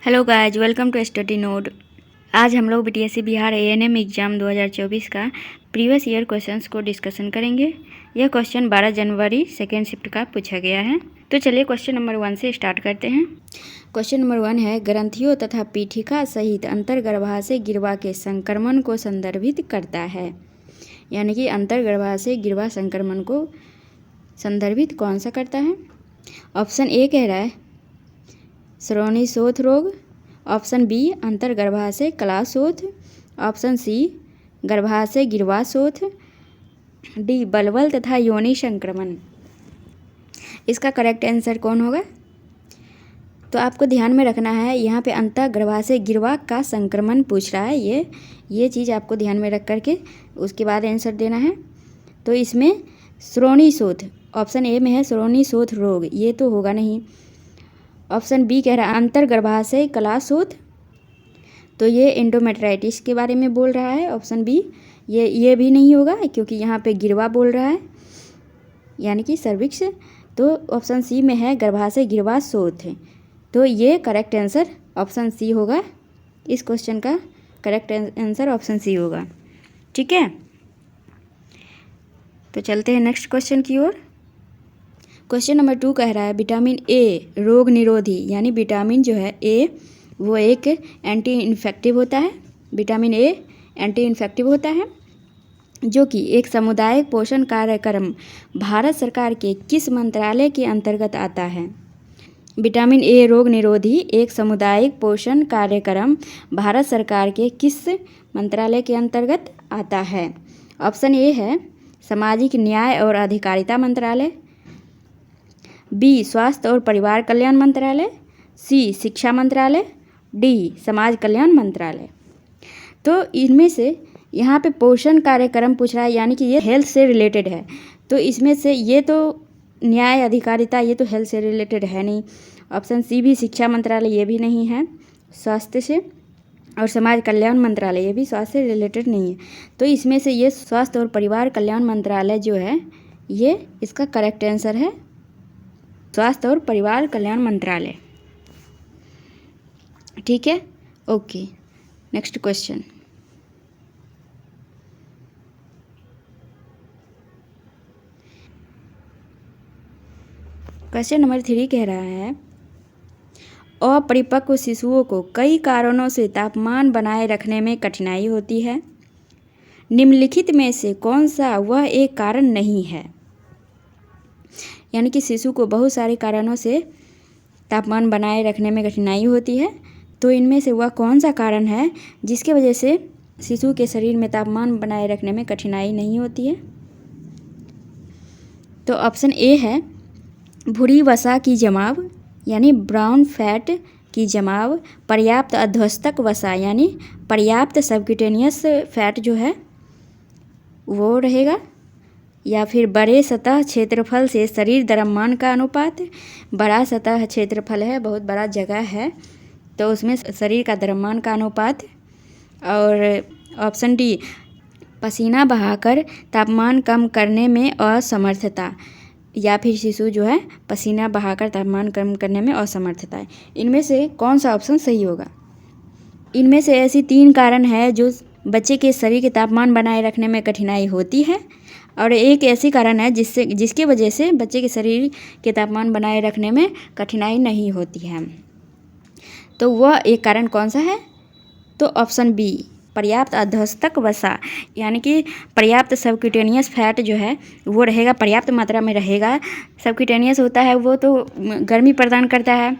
Hello guys, welcome to study node. आज हम लोग बीटीएससी बिहार एएनएम एग्ज़ाम 2024 का प्रीवियस ईयर क्वेश्चंस को डिस्कशन करेंगे। यह क्वेश्चन 12 जनवरी सेकेंड शिफ्ट का पूछा गया है। तो चलिए क्वेश्चन नंबर 1 से स्टार्ट करते हैं। क्वेश्चन नंबर 1 है, ग्रंथियों तथा पीठिका सहित अंतर्गर्भाशय गिरवा के संक्रमण को संदर्भित करता है। यानी कि अंतर्गर्भाशय गिरवा संक्रमण को संदर्भित कौन सा करता है? ऑप्शन ए कह रहा है श्रोणि शोथ रोग, ऑप्शन बी अंतर्गर्भाशय कलाशोथ, ऑप्शन सी गर्भाशय गिरवा शोथ, डी बलवल तथा योनि संक्रमण। इसका करेक्ट आंसर कौन होगा? तो आपको ध्यान में रखना है, यहाँ पे अंतर्गर्भाशय गिरवा का संक्रमण पूछ रहा है। ये चीज़ आपको ध्यान में रख करके उसके बाद आंसर देना है। तो इसमें श्रोणि शोथ, ऑप्शन ए में है श्रोणि शोथ रोग, ये तो होगा नहीं। ऑप्शन बी कह रहा है अंतर्गर्भाशय कलाशोथ, तो ये एंडोमेट्राइटिस के बारे में बोल रहा है। ऑप्शन बी ये भी नहीं होगा क्योंकि यहाँ पे गिरवा बोल रहा है यानी कि सर्विक्स। तो ऑप्शन सी में है गर्भाशय गिरवा शोथ, तो ये करेक्ट आंसर ऑप्शन सी होगा। इस क्वेश्चन का करेक्ट आंसर ऑप्शन सी होगा। ठीक है, तो चलते हैं नेक्स्ट क्वेश्चन की ओर। क्वेश्चन नंबर 2 कह रहा है विटामिन ए रोग निरोधी, यानी विटामिन जो है ए वो एक एंटी इन्फेक्टिव होता है। विटामिन ए एंटी इन्फेक्टिव होता है जो कि एक सामुदायिक पोषण कार्यक्रम भारत सरकार के किस मंत्रालय के अंतर्गत आता है? विटामिन ए रोग निरोधी एक सामुदायिक पोषण कार्यक्रम भारत सरकार के किस मंत्रालय के अंतर्गत आता है? ऑप्शन ए है सामाजिक न्याय और अधिकारिता मंत्रालय, बी स्वास्थ्य और परिवार कल्याण मंत्रालय, सी शिक्षा मंत्रालय, डी समाज कल्याण मंत्रालय। तो इनमें से यहाँ पे पोषण कार्यक्रम पूछ रहा है यानी कि ये हेल्थ से रिलेटेड है। तो इसमें से ये तो न्याय अधिकारिता ये तो हेल्थ से रिलेटेड है नहीं। ऑप्शन सी भी शिक्षा मंत्रालय ये भी नहीं है स्वास्थ्य से, और समाज कल्याण मंत्रालय ये भी स्वास्थ्य से रिलेटेड नहीं है। तो इसमें से ये स्वास्थ्य और परिवार कल्याण मंत्रालय जो है ये इसका करेक्ट आंसर है, स्वास्थ्य और परिवार कल्याण मंत्रालय। ठीक है, okay. Next question. Question number 3 कह रहा है अपरिपक्व शिशुओं को कई कारणों से तापमान बनाए रखने में कठिनाई होती है। निम्नलिखित में से कौन सा वह एक कारण नहीं है? यानी कि शिशु को बहुत सारे कारणों से तापमान बनाए रखने में कठिनाई होती है, तो इनमें से वह कौन सा कारण है जिसके वजह से शिशु के शरीर में तापमान बनाए रखने में कठिनाई नहीं होती है? तो ऑप्शन ए है भूरी वसा की जमाव, यानी ब्राउन फैट की जमाव, पर्याप्त अध्वस्तक वसा यानी पर्याप्त सबक्यूटेनियस फैट जो है वो रहेगा, या फिर बड़े सतह क्षेत्रफल से शरीर द्रव्यमान का अनुपात। बड़ा सतह क्षेत्रफल है, बहुत बड़ा जगह है, तो उसमें शरीर का द्रव्यमान का अनुपात। और ऑप्शन डी पसीना बहाकर तापमान कम करने में असमर्थता, या फिर शिशु जो है पसीना बहाकर तापमान कम करने में असमर्थता है। इनमें से कौन सा ऑप्शन सही होगा? इनमें से ऐसी 3 कारण है जो बच्चे के शरीर के तापमान बनाए रखने में कठिनाई होती है, और एक ऐसी कारण है जिसकी वजह से बच्चे के शरीर के तापमान बनाए रखने में कठिनाई नहीं होती है। तो वह एक कारण कौन सा है? तो ऑप्शन बी पर्याप्त अध्यस्तक वसा, यानी कि पर्याप्त सबक्यूटेनियस फैट जो है वो रहेगा, पर्याप्त मात्रा में रहेगा। सबक्यूटेनियस होता है वो तो गर्मी प्रदान करता है,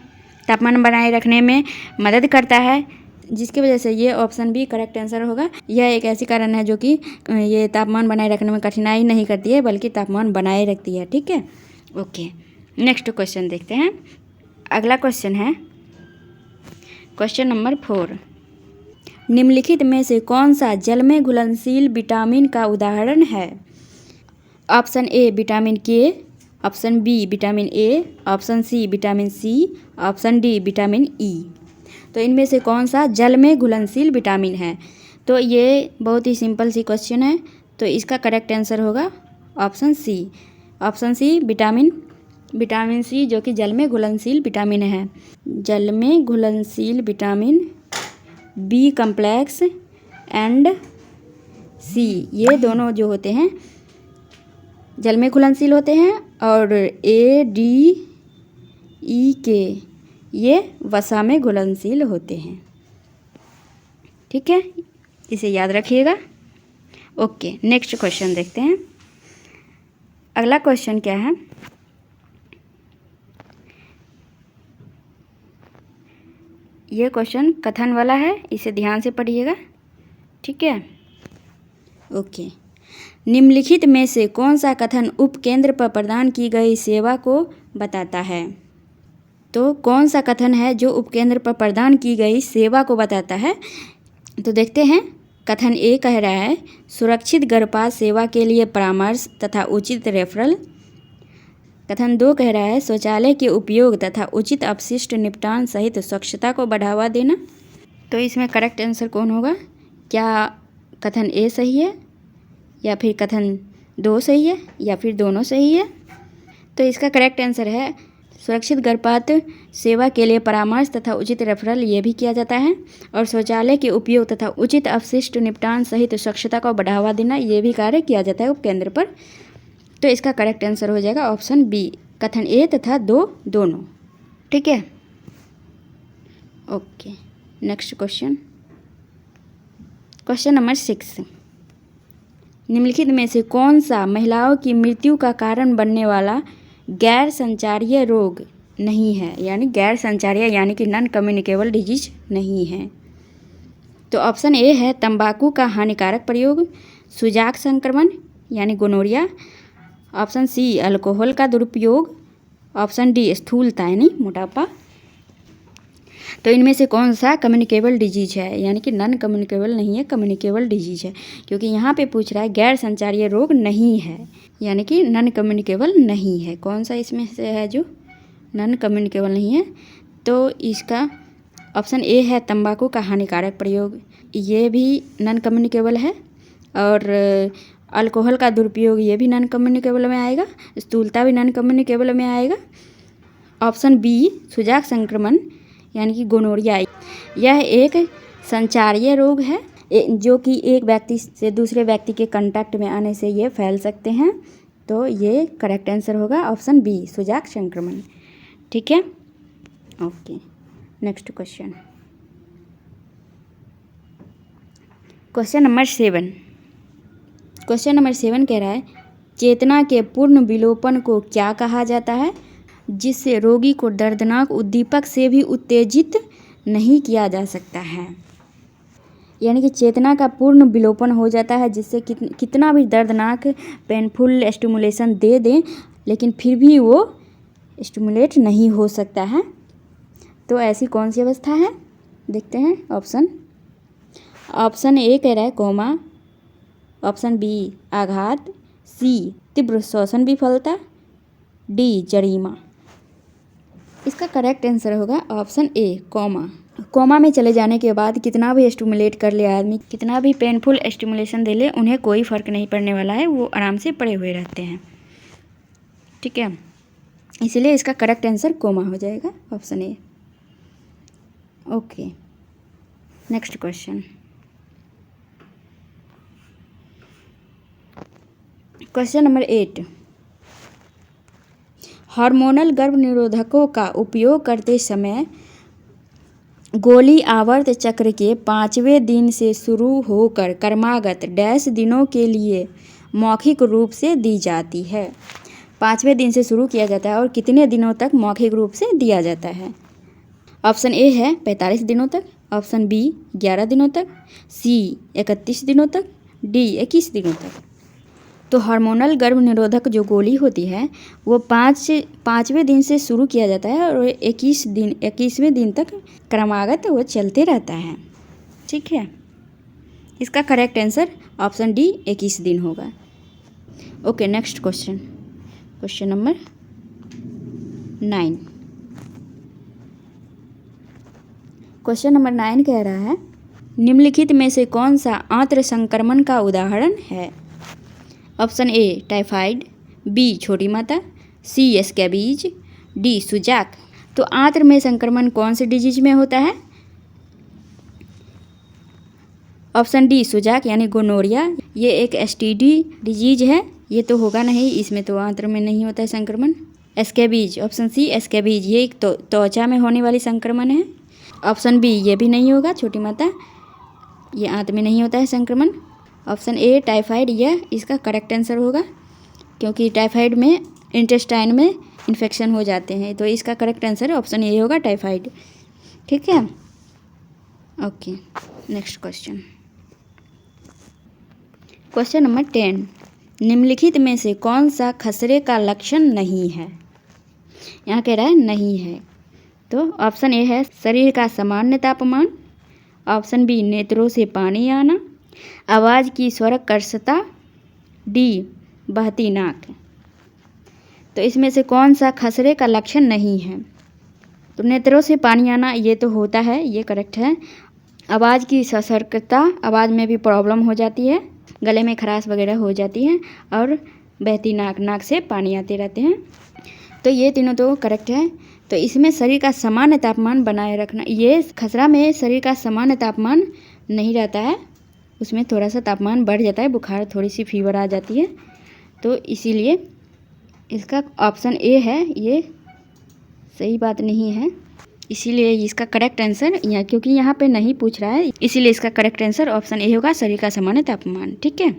तापमान बनाए रखने में मदद करता है, जिसकी वजह से ये ऑप्शन बी करेक्ट आंसर होगा। यह एक ऐसी कारण है जो कि ये तापमान बनाए रखने में कठिनाई नहीं करती है बल्कि तापमान बनाए रखती है। ठीक है, ओके। नेक्स्ट क्वेश्चन देखते हैं। अगला क्वेश्चन है क्वेश्चन नंबर 4। निम्नलिखित में से कौन सा जल में घुलनशील विटामिन का उदाहरण है? Option A vitamin K, option B vitamin A, option C vitamin C, option D vitamin E. तो इनमें से कौन सा जल में घुलनशील विटामिन है? तो ये बहुत ही सिंपल सी क्वेश्चन है, तो इसका करेक्ट आंसर होगा option C. Option C vitamin vitamin C जो कि जल में घुलनशील विटामिन है। जल में घुलनशील विटामिन बी कम्प्लेक्स एंड सी, ये दोनों जो होते हैं जल में घुलनशील होते हैं, और ए डी ई के ये वसा में घुलनशील होते हैं। ठीक है, इसे याद रखिएगा। ओके, नेक्स्ट क्वेश्चन देखते हैं। अगला क्वेश्चन क्या है, ये क्वेश्चन कथन वाला है, इसे ध्यान से पढ़िएगा। ठीक है, ओके। निम्नलिखित में से कौन सा कथन उपकेंद्र पर प्रदान की गई सेवा को बताता है? तो कौन सा कथन है जो उपकेंद्र पर प्रदान की गई सेवा को बताता है? तो देखते हैं। कथन ए कह रहा है सुरक्षित गर्भपात सेवा के लिए परामर्श तथा उचित रेफरल। कथन 2 कह रहा है शौचालय के उपयोग तथा उचित अपशिष्ट निपटान सहित स्वच्छता को बढ़ावा देना। तो इसमें करेक्ट आंसर कौन होगा? क्या कथन ए सही है, या फिर कथन 2 सही है, या फिर दोनों सही है? तो इसका करेक्ट आंसर है सुरक्षित गर्भपात सेवा के लिए परामर्श तथा उचित रेफरल, ये भी किया जाता है, और शौचालय के उपयोग तथा उचित अपशिष्ट निपटान सहित स्वच्छता को बढ़ावा देना, ये भी कार्य किया जाता है उपकेंद्र पर। तो इसका करेक्ट आंसर हो जाएगा ऑप्शन बी, कथन ए तथा 2 दोनों। ठीक है, okay. Next question, question number 6। निम्नलिखित में से कौन सा महिलाओं की मृत्यु का कारण बनने वाला गैर संचारीय रोग नहीं है? यानी गैर संचारीय यानी कि नॉन कम्युनिकेबल डिजीज नहीं है। तो ऑप्शन ए है तंबाकू का हानिकारक प्रयोग, सुजाक संक्रमण यानी गोनोरिया, ऑप्शन सी अल्कोहल का दुरुपयोग, ऑप्शन डी स्थूलता यानी मोटापा। तो इनमें से कौन सा कम्युनिकेबल डिजीज है? यानी कि नॉन कम्युनिकेबल नहीं है, कम्युनिकेबल डिजीज है, क्योंकि यहाँ पे पूछ रहा है गैर संचारीय रोग नहीं है, यानी कि नॉन कम्युनिकेबल नहीं है। कौन सा इसमें से है जो नॉन कम्युनिकेबल नहीं है? तो इसका ऑप्शन ए है तंबाकू का हानिकारक प्रयोग, ये भी नॉन कम्युनिकेबल है, और अल्कोहल का दुरुपयोग ये भी नॉन कम्युनिकेबल में आएगा, स्थूलता भी नॉन कम्युनिकेबल में आएगा। ऑप्शन बी सुजाक संक्रमण यानी कि गोनोरिया, यह एक संचारीय रोग है जो कि एक व्यक्ति से दूसरे व्यक्ति के कांटेक्ट में आने से ये फैल सकते हैं। तो ये करेक्ट आंसर होगा ऑप्शन बी सुजाक संक्रमण। ठीक है, okay. Next question, question number 7। Question number 7 कह रहा है चेतना के पूर्ण विलोपन को क्या कहा जाता है जिससे रोगी को दर्दनाक उद्दीपक से भी उत्तेजित नहीं किया जा सकता है? यानी कि चेतना का पूर्ण विलोपन हो जाता है जिससे कितना भी दर्दनाक पेनफुल स्टिमुलेशन दे दें लेकिन फिर भी वो स्टिमुलेट नहीं हो सकता है। तो ऐसी कौन सी अवस्था है? देखते हैं ऑप्शन। ऑप्शन ए कह रहा है कोमा, ऑप्शन बी आघात, सी तीव्र श्वसन विफलता, डी जरीमा। इसका करेक्ट आंसर होगा ऑप्शन ए कोमा। कोमा में चले जाने के बाद कितना भी स्टिमुलेट कर ले आदमी, कितना भी पेनफुल स्टिमुलेशन दे ले, उन्हें कोई फ़र्क नहीं पड़ने वाला है, वो आराम से पड़े हुए रहते हैं। ठीक है, इसलिए इसका करेक्ट आंसर कोमा हो जाएगा option A. Okay, next question, question number 8। Hormonal गर्भ निरोधकों का उपयोग करते समय गोली आवर्त चक्र के 5वें दिन से शुरू होकर क्रमागत डैश दिनों के लिए मौखिक रूप से दी जाती है। 5वें दिन से शुरू किया जाता है और कितने दिनों तक मौखिक रूप से दिया जाता है? ऑप्शन ए है 45 दिनों तक, ऑप्शन बी 11 दिनों तक, सी 31 दिनों तक, डी 21 दिनों तक। तो हार्मोनल गर्भ निरोधक जो गोली होती है वो 5वें दिन से शुरू किया जाता है और 21वें दिन तक क्रमागत वो चलते रहता है। ठीक है, इसका करेक्ट आंसर ऑप्शन डी 21 दिन होगा। Okay, next question, question number 9। Question number 9 कह रहा है निम्नलिखित में से कौन सा आंत्र संक्रमण का उदाहरण है? ऑप्शन ए टाइफाइड, बी छोटी माता, सी स्कैबीज, डी सुजाक। तो आंत्र में संक्रमण कौन से डिजीज में होता है? ऑप्शन डी सुजाक यानी गोनोरिया। ये एक एसटीडी डिजीज है, ये तो होगा नहीं, इसमें तो आंत्र में नहीं होता है संक्रमण। स्कैबीज, ऑप्शन सी स्कैबीज, ये एक त्वचा में होने वाली संक्रमण है। ऑप्शन बी ये भी नहीं होगा, छोटी माता, ये आंत में नहीं होता है संक्रमण। ऑप्शन ए टाइफाइड, यह इसका करेक्ट आंसर होगा, क्योंकि टाइफाइड में इंटेस्टाइन में इन्फेक्शन हो जाते हैं, तो इसका करेक्ट आंसर ऑप्शन ए होगा, टाइफाइड। ठीक है, okay. Next question, question number 10, निम्नलिखित में से कौन सा खसरे का लक्षण नहीं है? यहाँ कह रहा है नहीं है, तो ऑप्शन ए है शरीर का सामान्य तापमान, ऑप्शन बी नेत्रों से पानी आना, आवाज़ की स्वरकर्षता, डी बहती नाक। तो इसमें से कौन सा खसरे का लक्षण नहीं है? तो नेत्रों से पानी आना ये तो होता है, ये करेक्ट है। आवाज़ की ससर्कता, आवाज़ में भी प्रॉब्लम हो जाती है, गले में खराश वगैरह हो जाती है, और बहती नाक, नाक से पानी आते रहते हैं, तो ये तीनों तो करेक्ट है। तो इसमें शरीर का सामान्य तापमान बनाए रखना, ये खसरा में शरीर का सामान्य तापमान नहीं रहता है, उसमें थोड़ा सा तापमान बढ़ जाता है, बुखार, थोड़ी सी फीवर आ जाती है, तो इसीलिए इसका ऑप्शन ए है, ये सही बात नहीं है, इसीलिए इसका करेक्ट आंसर यहाँ, क्योंकि यहाँ पे नहीं पूछ रहा है, इसीलिए इसका करेक्ट आंसर ऑप्शन ए होगा, शरीर का सामान्य तापमान। ठीक है,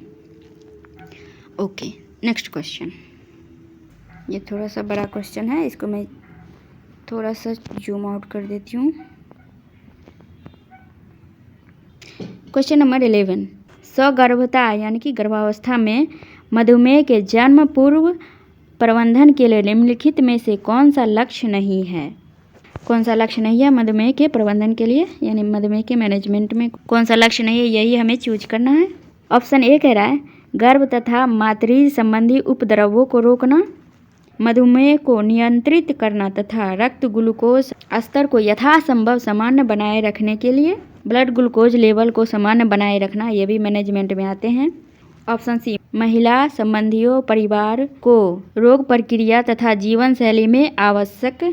ओके। नेक्स्ट क्वेश्चन, ये थोड़ा सा बड़ा क्वेश्चन है, इसको मैं थोड़ा सा जूम आउट कर देती हूँ। क्वेश्चन नंबर 11, सगर्भता यानी कि गर्भावस्था में मधुमेह के जन्म पूर्व प्रबंधन के लिए निम्नलिखित में से कौन सा लक्ष्य नहीं है? कौन सा लक्ष्य नहीं है मधुमेह के प्रबंधन के लिए, यानी मधुमेह के मैनेजमेंट में कौन सा लक्ष्य नहीं है, यही हमें चूज करना है। ऑप्शन ए कह रहा है गर्भ तथा मातृ संबंधी उपद्रवों को रोकना, मधुमेह को नियंत्रित करना तथा रक्त ग्लूकोज स्तर को यथासंभव सामान्य बनाए रखने के लिए ब्लड ग्लूकोज लेवल को सामान्य बनाए रखना, ये भी मैनेजमेंट में आते हैं। ऑप्शन सी महिला संबंधियों परिवार को रोग प्रक्रिया तथा जीवन शैली में आवश्यक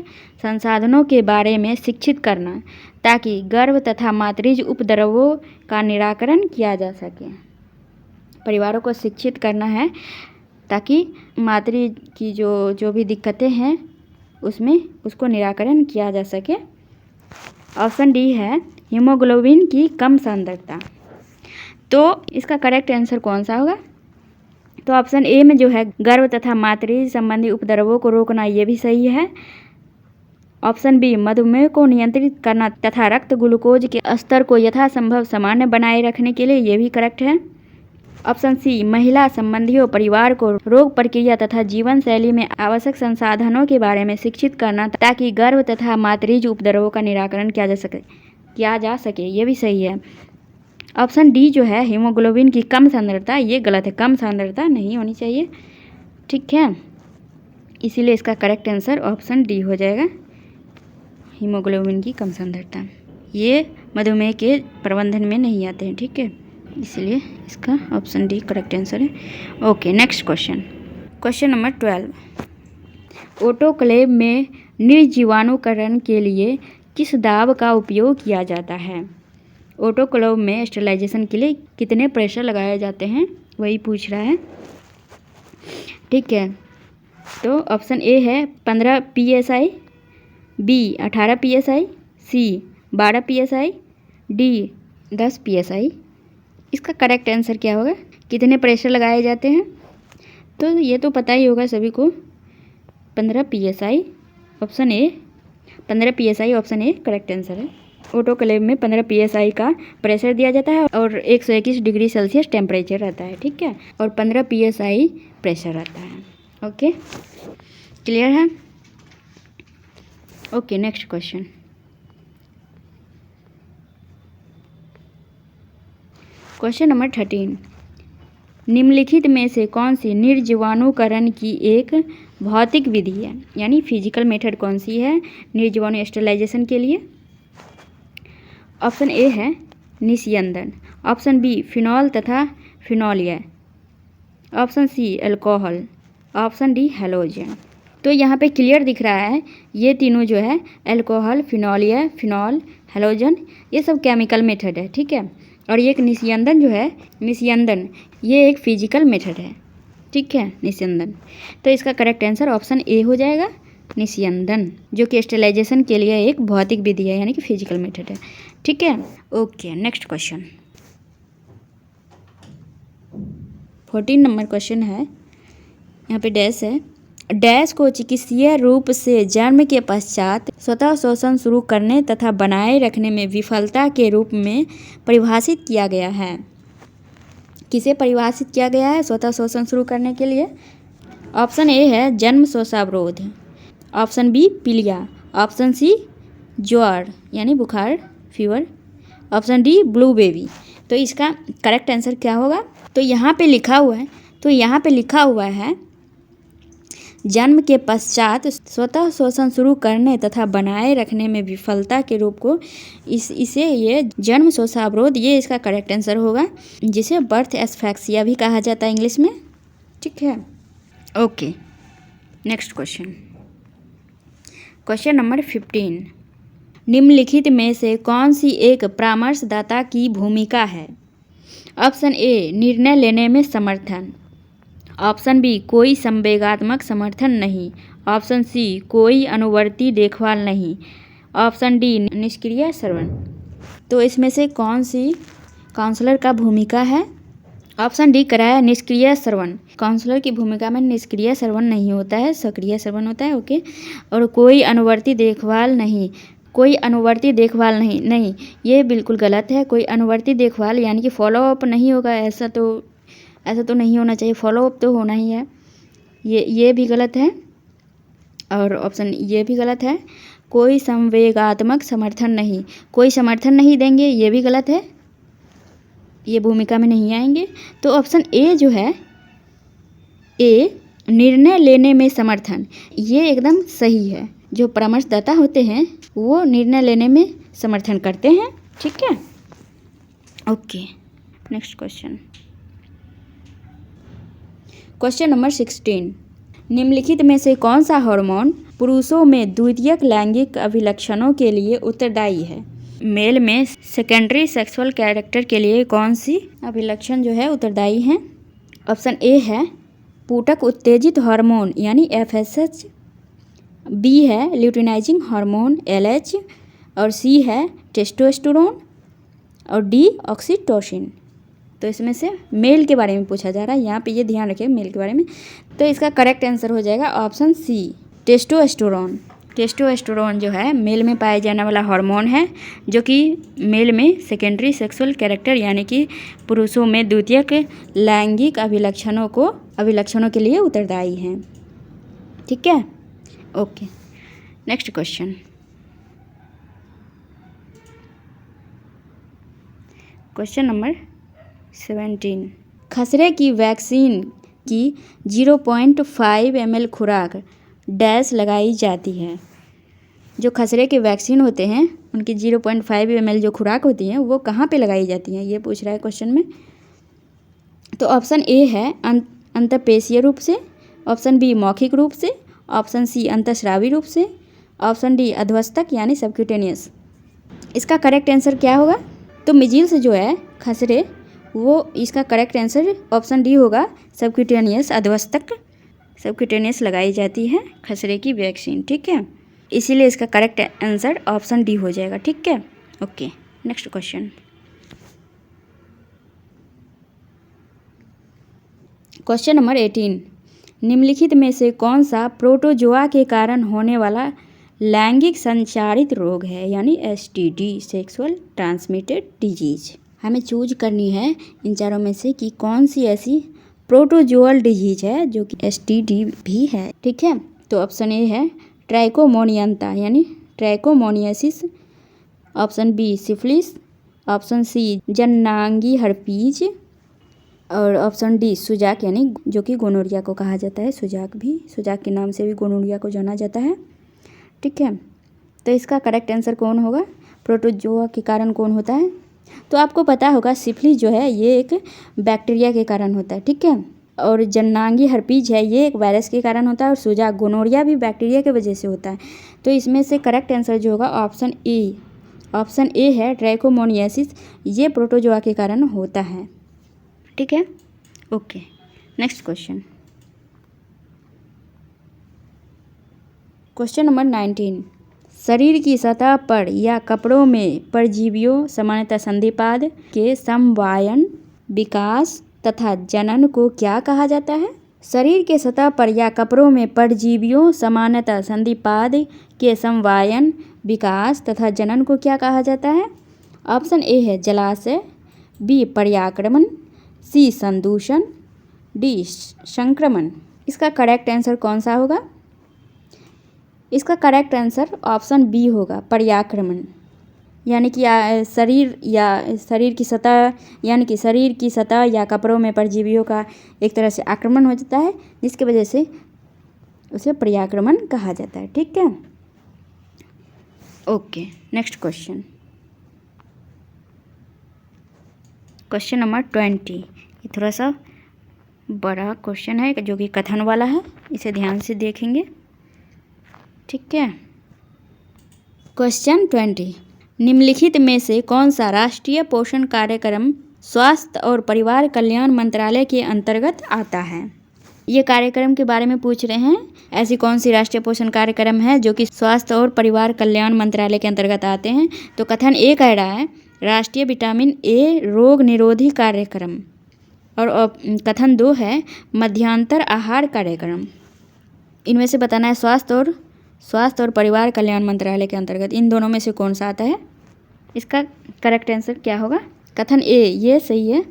संसाधनों के बारे में शिक्षित करना, ताकि गर्भ तथा मातृज उपद्रवों का निराकरण किया जा सके। परिवारों को शिक्षित करना है ताकि मातृ की जो भी दिक्कतें हैं उसमें उसको निराकरण किया जा सके। ऑप्शन डी है हीमोग्लोबिन की कम सांद्रता। तो इसका करेक्ट आंसर कौन सा होगा? तो ऑप्शन ए में जो है गर्भ तथा मातृ संबंधी उपद्रवों को रोकना, ये भी सही है। ऑप्शन बी मधुमेह को नियंत्रित करना तथा रक्त ग्लूकोज के स्तर को यथासंभव सामान्य बनाए रखने के लिए, ये भी करेक्ट है। ऑप्शन सी महिला संबंधियों परिवार को रोग प्रक्रिया तथा जीवन शैली में आवश्यक संसाधनों के बारे में शिक्षित करना, ताकि गर्भ तथा मातृज उपद्रवों का निराकरण किया जा सके, ये भी सही है। ऑप्शन डी जो है हीमोग्लोबिन की कम सांद्रता, ये गलत है, कम सांद्रता नहीं होनी चाहिए। ठीक है, इसीलिए इसका करेक्ट आंसर ऑप्शन डी हो जाएगा, हीमोग्लोबिन की कम सांद्रता। ये मधुमेह के प्रबंधन में नहीं आते हैं। ठीक है, इसलिए इसका ऑप्शन डी करेक्ट आंसर है। Okay, next question, question number 12, autoclave में निर्जीवाणुकरण के लिए किस दाब का उपयोग किया जाता है? ऑटोक्लेव में स्टेरिलाइजेशन के लिए कितने प्रेशर लगाए जाते हैं, वही पूछ रहा है। ठीक है, तो ऑप्शन ए है 15 psi, बी 18 psi, सी 12 psi, डी 10 psi। इसका करेक्ट आंसर क्या होगा? कितने प्रेशर लगाए जाते हैं? तो ये तो पता ही होगा सभी को, 15 psi, option A 15 psi, option A correct answer है। ऑटोक्लेव में 15 psi का प्रेशर दिया जाता है और 121 डिग्री सेल्सियस टेम्परेचर रहता है। ठीक है, और 15 psi प्रेशर रहता है। ओके, क्लियर है? Okay, next question, question number 13, निम्नलिखित में से कौन सी निर्जीवाणुकरण की एक भौतिक विधि है, यानी फिजिकल मेथड कौन सी है निर्जीवाणु स्टेरिलाइजेशन के लिए? ऑप्शन ए है निस्यंदन, ऑप्शन बी फिनॉल तथा फिनोलिया, option C alcohol, option D halogen. तो यहाँ पे क्लियर दिख रहा है ये तीनों जो है अल्कोहल, फिनॉल, हेलोजन, ये सब केमिकल मेथड है, ठीक है। और ये एक निस्यंदन जो है, निस्यंदन, ये एक फिजिकल मेथड है, ठीक है, निस्यंदन। तो इसका करेक्ट आंसर ऑप्शन ए हो जाएगा, निस्यंदन, जो कि स्टेरिलाइजेशन के लिए एक भौतिक विधि है, यानी कि फिजिकल मेथड है, ठीक है। Okay, next question 14 number question है, यहाँ पे डैश है। डैश को चिकित्सीय रूप से जन्म के पश्चात स्वतः शोषण शुरू करने तथा बनाए रखने में विफलता के रूप में परिभाषित किया गया है। किसे परिभाषित किया गया है स्वतः शोषण शुरू करने के लिए? ऑप्शन ए है जन्म शोषावरोध, ऑप्शन बी पीलिया, ऑप्शन सी ज्वर यानी बुखार, fever, option D blue baby. तो इसका करेक्ट आंसर क्या होगा? तो यहाँ पे लिखा हुआ है जन्म के पश्चात स्वतः शोषण शुरू करने तथा बनाए रखने में विफलता के रूप को इसे ये जन्म शोषावरोध, ये इसका करेक्ट आंसर होगा, जिसे बर्थ एस्फैक्सिया भी कहा जाता है इंग्लिश में, ठीक है। Okay, next question number 15। निम्नलिखित में से कौन सी एक परामर्शदाता की भूमिका है? ऑप्शन ए निर्णय लेने में समर्थन, ऑप्शन बी कोई संवेगात्मक समर्थन नहीं, ऑप्शन सी कोई अनुवर्ती देखभाल नहीं, ऑप्शन डी निष्क्रिय श्रवण। तो इसमें से कौन सी काउंसलर का भूमिका है? ऑप्शन डी कराया निष्क्रिय श्रवण। काउंसलर की भूमिका में निष्क्रिय श्रवण नहीं होता है, सक्रिय श्रवण होता है, ओके। और कोई अनुवर्ती देखभाल नहीं, नहीं, ये बिल्कुल गलत है। कोई अनुवर्ती देखभाल यानी कि फॉलोअप नहीं होगा, ऐसा तो नहीं होना चाहिए, फॉलोअप तो होना ही है, ये भी गलत है। और ऑप्शन ये भी गलत है, कोई संवेगात्मक समर्थन नहीं, कोई समर्थन नहीं देंगे, ये भी गलत है, ये भूमिका में नहीं आएंगे। तो ऑप्शन ए जो है, ए निर्णय लेने में समर्थन, ये एकदम सही है। जो परामर्शदाता होते हैं वो निर्णय लेने में समर्थन करते हैं, ठीक है। Okay, next question number 16। निम्नलिखित में से कौन सा हार्मोन पुरुषों में द्वितीयक लैंगिक अभिलक्षणों के लिए उत्तरदायी है? मेल में सेकेंडरी सेक्सुअल कैरेक्टर के लिए कौन सी अभिलक्षण जो है उत्तरदायी है? ऑप्शन ए है पूटक उत्तेजित हार्मोन यानी FSH, बी है ल्यूटिनाइजिंग हार्मोन LH, और सी है टेस्टोस्टेरोन, और डी ऑक्सीटोसिन। तो इसमें से मेल के बारे में पूछा जा रहा है, यहाँ पे ये ध्यान रखें मेल के बारे में। तो इसका करेक्ट आंसर हो जाएगा ऑप्शन सी टेस्टोस्टेरोन। टेस्टोस्टेरोन जो है मेल में पाए जाने वाला हार्मोन है, जो कि मेल में सेकेंडरी सेक्सुअल कैरेक्टर यानी कि पुरुषों में द्वितीयक लैंगिक अभिलक्षणों के लिए उत्तरदायी हैं, ठीक है। Okay, next question number 17। खसरे की वैक्सीन की 0.5 ml खुराक डैश लगाई जाती है। जो खसरे के वैक्सीन होते हैं उनकी 0.5 ml जो खुराक होती है वो कहाँ पे लगाई जाती हैं, ये पूछ रहा है क्वेश्चन में। तो ऑप्शन ए है अंतःपेशीय रूप से, ऑप्शन बी मौखिक रूप से, ऑप्शन सी अंतःस्रावी रूप से, ऑप्शन डी अधवस्तक यानी सबक्यूटेनियस। इसका करेक्ट आंसर क्या होगा? तो मिजिल्स जो है खसरे, वो इसका करेक्ट आंसर ऑप्शन डी होगा, सबक्यूटेनियस, अधवस्तक सबक्यूटेनियस लगाई जाती है खसरे की वैक्सीन, ठीक है। इसीलिए इसका करेक्ट आंसर ऑप्शन डी हो जाएगा, ठीक है। Okay, next question number 18। निम्नलिखित में से कौन सा प्रोटोजोआ के कारण होने वाला लैंगिक संचारित रोग है, यानी STD, सेक्सुअल ट्रांसमिटेड डिजीज। हमें चूज करनी है इन चारों में से कि कौन सी ऐसी प्रोटोजोअल डिजीज है जो कि STD भी है, ठीक है। तो ऑप्शन ए है ट्राइकोमोनियंता यानी trichomoniasis, option B syphilis, option C जननांगी हर्पीज, और ऑप्शन डी सुजाक यानी जो कि गोनोरिया को कहा जाता है, सुजाक के नाम से भी गोनोरिया को जाना जाता है, ठीक है। तो इसका करेक्ट आंसर कौन होगा? प्रोटोजोआ के कारण कौन होता है? तो आपको पता होगा सिफिलिस जो है ये एक बैक्टीरिया के कारण होता है, ठीक है। और जननांगी हर्पीज है, ये एक वायरस के कारण होता है, और सूजा गोनोरिया भी बैक्टीरिया की वजह से होता है। तो इसमें से करेक्ट आंसर जो होगा ऑप्शन ए है ट्राइकोमोनियासिस, ये प्रोटोजोआ के कारण होता है। ठीक है, ओके। Next question number 19। शरीर की सतह पर या कपड़ों में परजीवियों सामान्यतः संधिपाद के समवायन, विकास तथा जनन को क्या कहा जाता है? शरीर के सतह पर या कपड़ों में परजीवियों सामान्यतः संधिपाद के समवायन, विकास तथा जनन को क्या कहा जाता है? ऑप्शन ए है जलाशय, बी पर्याक्रमण, सी संदूषण, डी संक्रमण। इसका करेक्ट आंसर कौन सा होगा? इसका करेक्ट आंसर ऑप्शन बी होगा, पर्याक्रमण। यानी कि शरीर की सतह या कपड़ों में परजीवियों का एक तरह से आक्रमण हो जाता है, जिसकी वजह से उसे पर्याक्रमण कहा जाता है। ठीक है, ओके। Next question number 20। ये थोड़ा सा बड़ा क्वेश्चन है जो कि कथन वाला है, इसे ध्यान से देखेंगे। ठीक है, क्वेश्चन 20। निम्नलिखित में से कौन सा राष्ट्रीय पोषण कार्यक्रम स्वास्थ्य और परिवार कल्याण मंत्रालय के अंतर्गत आता है? ये कार्यक्रम के बारे में पूछ रहे हैं। ऐसी कौन सी राष्ट्रीय पोषण कार्यक्रम है जो कि स्वास्थ्य और परिवार कल्याण मंत्रालय के अंतर्गत आते हैं? तो कथन ए कह रहा है राष्ट्रीय विटामिन ए रोग निरोधी कार्यक्रम, और कथन 2 है मध्यांतर आहार कार्यक्रम। इनमें से बताना है स्वास्थ्य और परिवार कल्याण मंत्रालय के अंतर्गत इन दोनों में से कौन सा आता है। इसका करेक्ट आंसर क्या होगा? कथन ए, ये सही है,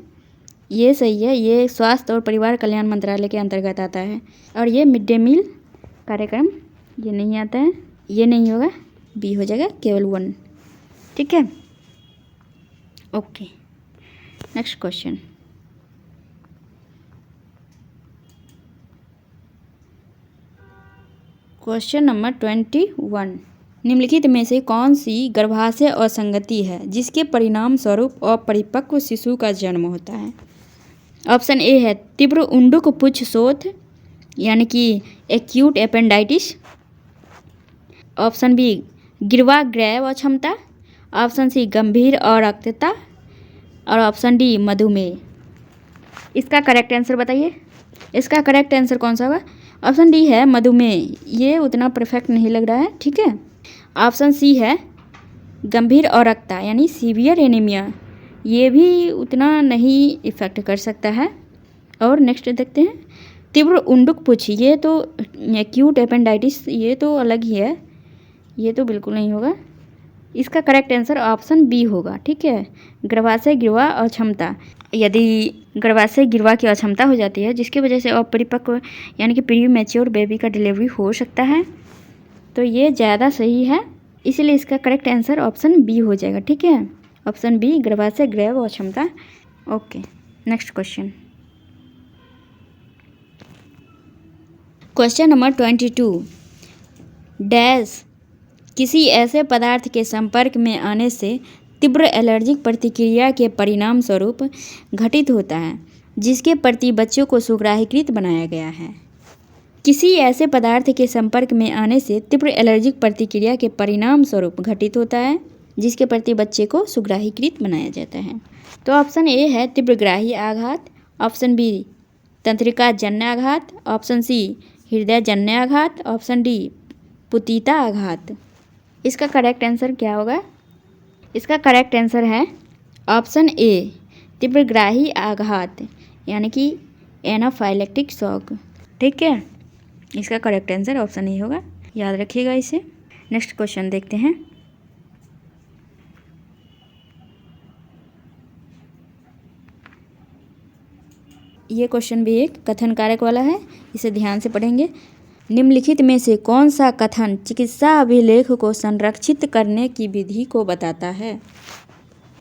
ये स्वास्थ्य और परिवार कल्याण मंत्रालय के अंतर्गत आता है। और ये मिड डे मील कार्यक्रम ये नहीं आता है, ये नहीं होगा, बी हो जाएगा, केवल 1। ठीक है, ओके। Next question number 21। निम्नलिखित में से कौन सी गर्भाशय असंगति है जिसके परिणाम स्वरूप अपरिपक्व शिशु का जन्म होता है? ऑप्शन ए है तीव्र उंडुक पुच्छ शोथ, यानी कि एक्यूट एपेंडाइटिस। ऑप्शन बी गिरवाग्रैव अक्षमता। ऑप्शन सी गंभीर अरक्तता, और ऑप्शन डी मधुमेह। इसका करेक्ट आंसर बताइए। इसका करेक्ट आंसर कौन सा होगा? ऑप्शन डी है मधुमेह। ये उतना परफेक्ट नहीं लग रहा है। ठीक है, ऑप्शन सी है गंभीर अरक्तता यानी सीवियर एनीमिया, ये भी उतना नहीं इफेक्ट कर सकता है। और नेक्स्ट देखते हैं तीव्र उंडुक पुच्छ, ये तो एक्यूट एपेंडाइटिस, ये तो अलग ही है, ये तो बिल्कुल नहीं होगा। इसका करेक्ट आंसर ऑप्शन बी होगा। ठीक है, गर्भाशय गिरवा अक्षमता। यदि गर्भाशय गिरवा की अक्षमता हो जाती है जिसकी वजह से अपरिपक्व यानी कि प्री मैच्योर बेबी का डिलीवरी हो सकता है, तो ये ज़्यादा सही है, इसीलिए इसका करेक्ट आंसर ऑप्शन बी हो जाएगा। ठीक है, ऑप्शन बी गर्भाशय गिरवा अक्षमता। Okay, next question number 22। Dash किसी ऐसे पदार्थ के संपर्क में आने से तीव्र एलर्जिक प्रतिक्रिया के परिणाम स्वरूप घटित होता है जिसके प्रति बच्चों को सुग्राहीकृत बनाया गया है। किसी ऐसे पदार्थ के संपर्क में आने से तीव्र एलर्जिक प्रतिक्रिया के परिणाम स्वरूप घटित होता है जिसके प्रति बच्चे को सुग्राहीकृत बनाया जाता है। तो ऑप्शन ए है तीव्रग्राही आघात, ऑप्शन बी तंत्रिका जन्य आघात, ऑप्शन सी हृदय जन्य आघात, ऑप्शन डी पुतीता आघात। इसका करेक्ट आंसर क्या होगा? इसका करेक्ट आंसर है ऑप्शन ए तीव्रग्राही आघात, यानी कि एनाफाइलेक्टिक शॉक। ठीक है, इसका करेक्ट आंसर ऑप्शन ए होगा, याद रखिएगा इसे। नेक्स्ट क्वेश्चन देखते हैं। ये क्वेश्चन भी एक कथन कारक वाला है, इसे ध्यान से पढ़ेंगे। निम्नलिखित में से कौन सा कथन चिकित्सा अभिलेख को संरक्षित करने की विधि को बताता है?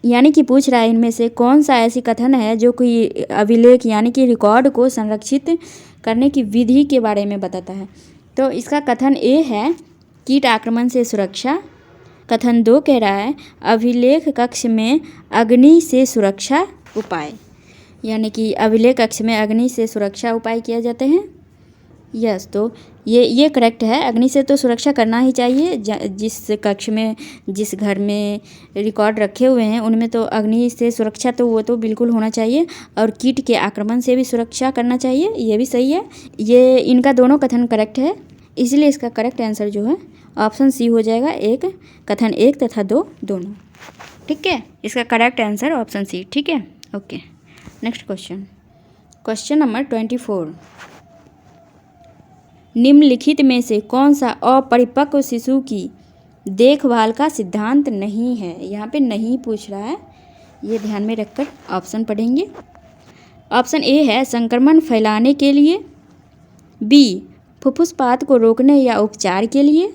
यानी कि पूछ रहा है इनमें से कौन सा ऐसी कथन है जो कि अभिलेख यानी कि रिकॉर्ड को संरक्षित करने की विधि के बारे में बताता है। तो इसका कथन ए है कीट आक्रमण से सुरक्षा। कथन 2 कह रहा है अभिलेख कक्ष में अग्नि से सुरक्षा उपाय। यानी कि अभिलेख कक्ष में अग्नि से सुरक्षा उपाय किए जाते हैं। यस, तो ये करेक्ट है। अग्नि से तो सुरक्षा करना ही चाहिए। जिस कक्ष में, जिस घर में रिकॉर्ड रखे हुए हैं उनमें तो अग्नि से सुरक्षा तो वो तो बिल्कुल होना चाहिए, और कीट के आक्रमण से भी सुरक्षा करना चाहिए, ये भी सही है। ये इनका दोनों कथन करेक्ट है, इसलिए इसका करेक्ट आंसर जो है ऑप्शन सी हो जाएगा। एक कथन 1 तथा 2 दोनों। ठीक है, इसका करेक्ट आंसर ऑप्शन सी। ठीक है, okay. Next question, question number 24। निम्नलिखित में से कौन सा अपरिपक्व शिशु की देखभाल का सिद्धांत नहीं है? यहाँ पे नहीं पूछ रहा है, ये ध्यान में रखकर ऑप्शन पढ़ेंगे। ऑप्शन ए है संक्रमण फैलाने के लिए, बी फुफ्फुसपात को रोकने या उपचार के लिए,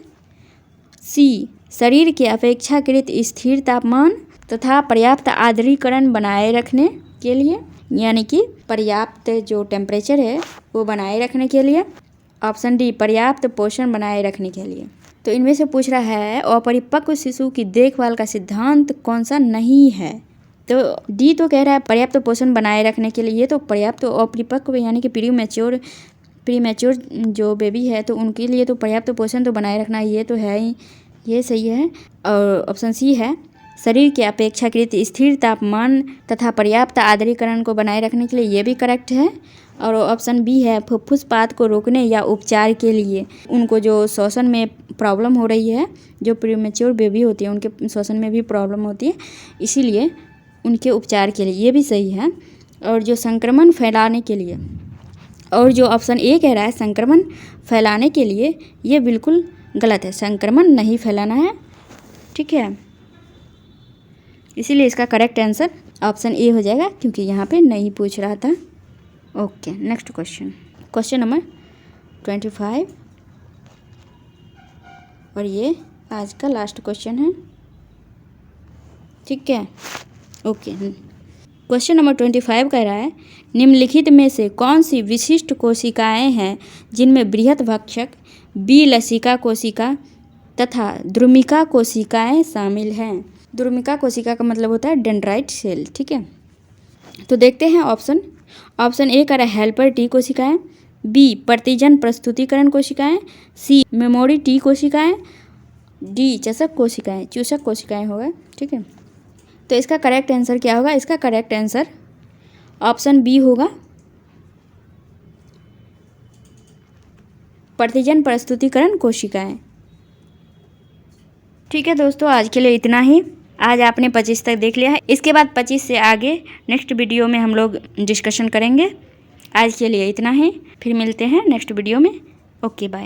सी शरीर के अपेक्षाकृत स्थिर तापमान तथा पर्याप्त आर्द्रीकरण बनाए रखने के लिए, यानी कि पर्याप्त जो टेम्परेचर है वो बनाए रखने के लिए, ऑप्शन डी पर्याप्त पोषण बनाए रखने के लिए। तो इनमें से पूछ रहा है अपरिपक्व शिशु की देखभाल का सिद्धांत कौन सा नहीं है? तो डी तो कह रहा है पर्याप्त पोषण बनाए रखने के लिए। ये तो पर्याप्त अपरिपक्व यानी कि प्री मैच्योर जो बेबी है तो उनके लिए तो पर्याप्त पोषण तो बनाए रखना ये तो है ही, ये सही है। और ऑप्शन सी है शरीर के अपेक्षाकृत स्थिर तापमान तथा पर्याप्त आर्द्रीकरण को बनाए रखने के लिए, ये भी करेक्ट है। और ऑप्शन बी है फुफ्फुसपात को रोकने या उपचार के लिए, उनको जो श्वसन में प्रॉब्लम हो रही है, जो प्रीमेच्योर बेबी होती है उनके श्वसन में भी प्रॉब्लम होती है, इसीलिए उनके उपचार के लिए, ये भी सही है। और जो संक्रमण फैलाने के लिए, और जो ऑप्शन ए कह रहा है संक्रमण फैलाने के लिए, ये बिल्कुल गलत है। संक्रमण नहीं फैलाना है, ठीक है। इसीलिए इसका करेक्ट आंसर ऑप्शन ए हो जाएगा, क्योंकि यहाँ पे नहीं पूछ रहा था। Okay, next question, question number 25, और ये आज का लास्ट क्वेश्चन है। ठीक है, ओके। क्वेश्चन नंबर 25 कह रहा है निम्नलिखित में से कौन सी विशिष्ट कोशिकाएं हैं जिनमें बृहत भक्षक, बी लसिका कोशिका तथा द्रुमिका कोशिकाएं शामिल हैं? द्रुमिका कोशिका का मतलब होता है डेंड्राइट सेल। ठीक है, तो देखते हैं ऑप्शन। ऑप्शन ए कह रहा है हेल्पर टी कोशिकाएं, बी प्रतिजन प्रस्तुतिकरण कोशिकाएं, सी मेमोरी टी कोशिकाएं, डी चूसक कोशिकाएं होगा। ठीक है, तो इसका करेक्ट आंसर क्या होगा? इसका करेक्ट आंसर ऑप्शन बी होगा, प्रतिजन प्रस्तुतिकरण कोशिकाएं। ठीक है दोस्तों, आज के लिए इतना ही। आज आपने 25 तक देख लिया है, इसके बाद 25 से आगे नेक्स्ट वीडियो में हम लोग डिस्कशन करेंगे। आज के लिए इतना ही, फिर मिलते हैं नेक्स्ट वीडियो में। Okay, bye.